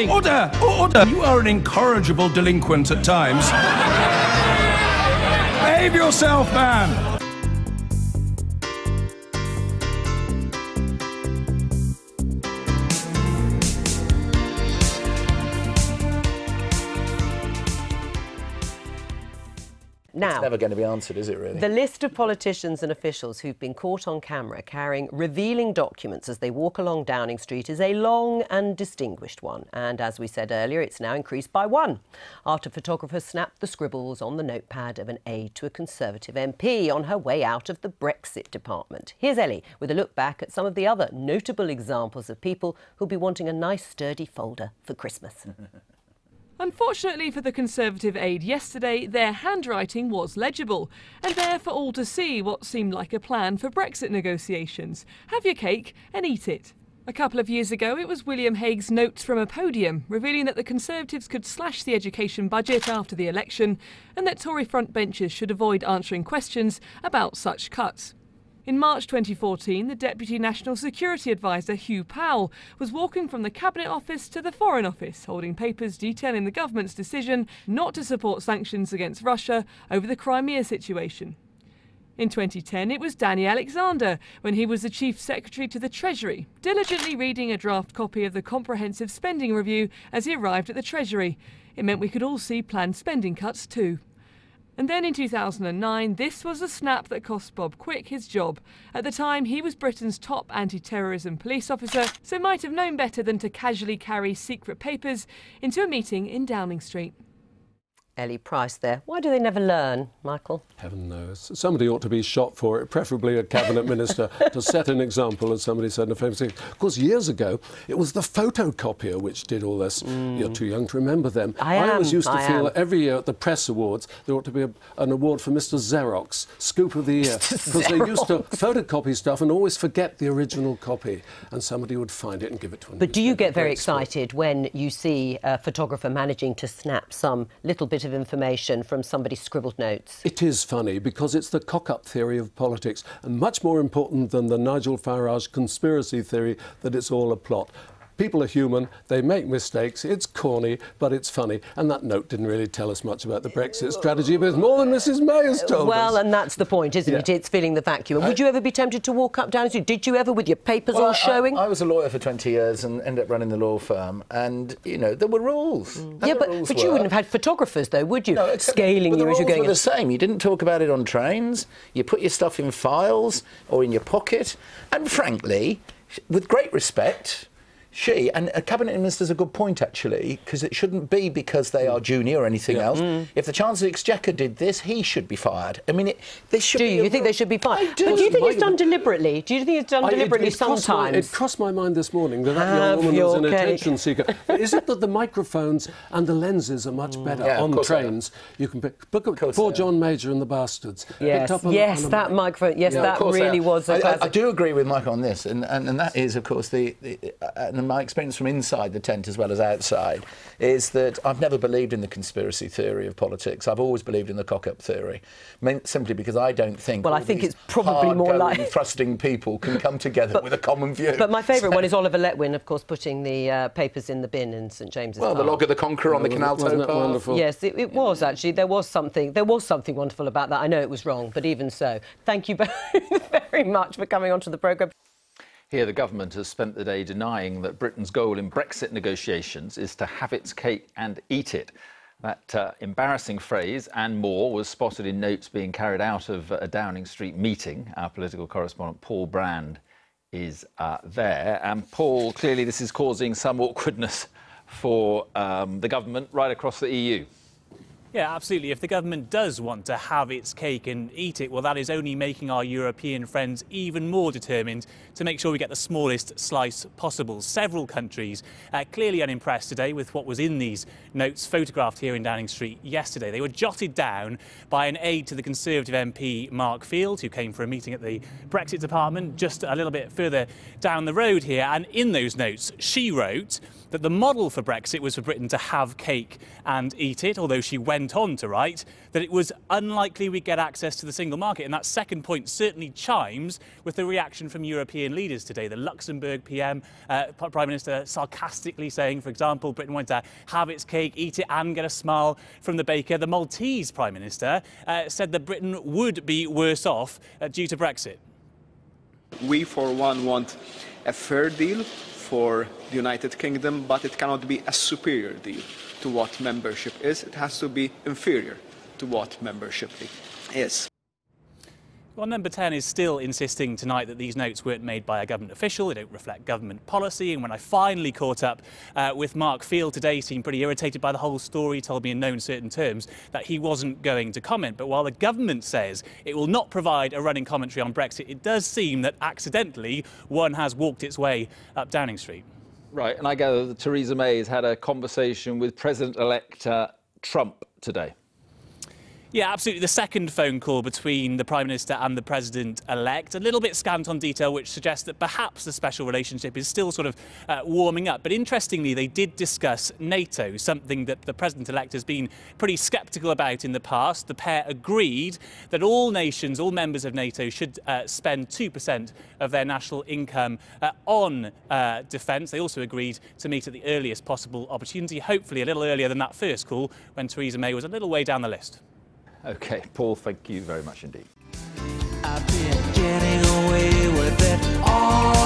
Order! Order! You are an incorrigible delinquent at times. Behave yourself, man! Now, it's never going to be answered, is it, really? The list of politicians and officials who've been caught on camera carrying revealing documents as they walk along Downing Street is a long and distinguished one. And as we said earlier, it's now increased by one, after photographers snapped the scribbles on the notepad of an aide to a Conservative MP on her way out of the Brexit department. Here's Ellie with a look back at some of the other notable examples of people who'll be wanting a nice sturdy folder for Christmas. Unfortunately for the Conservative aide yesterday, their handwriting was legible, and there for all to see what seemed like a plan for Brexit negotiations. Have your cake and eat it. A couple of years ago, it was William Hague's notes from a podium, revealing that the Conservatives could slash the education budget after the election, and that Tory frontbenchers should avoid answering questions about such cuts. In March 2014, the Deputy National Security Advisor, Hugh Powell, was walking from the Cabinet Office to the Foreign Office, holding papers detailing the government's decision not to support sanctions against Russia over the Crimea situation. In 2010, it was Danny Alexander, when he was the Chief Secretary to the Treasury, diligently reading a draft copy of the Comprehensive Spending Review as he arrived at the Treasury. It meant we could all see planned spending cuts too. And then in 2009, this was a snap that cost Bob Quick his job. At the time, he was Britain's top anti-terrorism police officer, so might have known better than to casually carry secret papers into a meeting in Downing Street. Ellie Price there. Why do they never learn, Michael? Heaven knows. Somebody ought to be shot for it, preferably a cabinet minister, to set an example, as somebody said in a famous thing. Of course, years ago, it was the photocopier which did all this. You're too young to remember them. I always used to feel that every year at the press awards, there ought to be an award for Mr. Xerox, Scoop of the Year, because they used to photocopy stuff and always forget the original copy, and somebody would find it and give it to them. But do you get very excited when you see a photographer managing to snap some little bit of information from somebody's scribbled notes? It is funny because it's the cock-up theory of politics, and much more important than the Nigel Farage conspiracy theory that it's all a plot. People are human, they make mistakes, it's corny, but it's funny. And that note didn't really tell us much about the Brexit strategy, but it's more than Mrs May has told us. Well, and that's the point, isn't it? It's filling the vacuum. And would you ever be tempted to walk up Downing Street? Did you ever, with your papers all showing? I was a lawyer for 20 years and ended up running the law firm, and, you know, there were rules. Yeah, but you wouldn't have had photographers, though, would you? No, scaling you as you're going. The rules were the same. You didn't talk about it on trains, you put your stuff in files or in your pocket, and frankly, with great respect, and a cabinet minister's a good point, actually, because it shouldn't be because they are junior or anything else. If the Chancellor of the Exchequer did this, he should be fired. I mean, this should be... Do you think they should be fired? But do you think it's done deliberately? Do you think it's done deliberately sometimes? It crossed my mind this morning that young woman was an attention seeker. Is it that the microphones and the lenses are much better on trains? You can look at poor John Major and the Bastards. Yes, that microphone. Yes, that really was a classic. I do agree with Mike on this, and that is, of course, my experience from inside the tent as well as outside is that I've never believed in the conspiracy theory of politics. I've always believed in the cock-up theory, simply because I don't think... Well, I think it's probably more like... thrusting people can come together with a common view. But my favourite one is Oliver Letwin, of course, putting the papers in the bin in St James's Park. The log of the Conqueror on the Canal Tow Path. Wonderful? Yes, it was, actually. There was something wonderful about that. I know it was wrong, but even so. Thank you very much for coming onto the programme. Here, the government has spent the day denying that Britain's goal in Brexit negotiations is to have its cake and eat it. That embarrassing phrase and more was spotted in notes being carried out of a Downing Street meeting. Our political correspondent Paul Brand is there. And Paul, clearly this is causing some awkwardness for the government right across the EU. Yeah, absolutely. If the government does want to have its cake and eat it, well, that is only making our European friends even more determined to make sure we get the smallest slice possible. Several countries clearly unimpressed today with what was in these notes photographed here in Downing Street yesterday. They were jotted down by an aide to the Conservative MP Mark Field, who came for a meeting at the Brexit department just a little bit further down the road here. And in those notes, she wrote, that the model for Brexit was for Britain to have cake and eat it, although she went on to write that it was unlikely we'd get access to the single market. And that second point certainly chimes with the reaction from European leaders today. The Luxembourg Prime Minister sarcastically saying, for example, Britain wanted to have its cake, eat it and get a smile from the baker. The Maltese Prime Minister said that Britain would be worse off due to Brexit. We, for one, want a fair deal for the United Kingdom, but it cannot be a superior deal to what membership is. It has to be inferior to what membership is. Well, Number 10 is still insisting tonight that these notes weren't made by a government official. They don't reflect government policy. And when I finally caught up with Mark Field today, he seemed pretty irritated by the whole story, told me in no uncertain terms that he wasn't going to comment. But while the government says it will not provide a running commentary on Brexit, it does seem that accidentally one has walked its way up Downing Street. Right, and I gather that Theresa May has had a conversation with President-elect Trump today. Yeah, absolutely. The second phone call between the Prime Minister and the President-elect. A little bit scant on detail, which suggests that perhaps the special relationship is still sort of warming up. But interestingly, they did discuss NATO, something that the President-elect has been pretty sceptical about in the past. The pair agreed that all nations, all members of NATO, should spend 2% of their national income on defence. They also agreed to meet at the earliest possible opportunity, hopefully a little earlier than that first call when Theresa May was a little way down the list. OK, Paul, thank you very much indeed. I've been getting away with it all.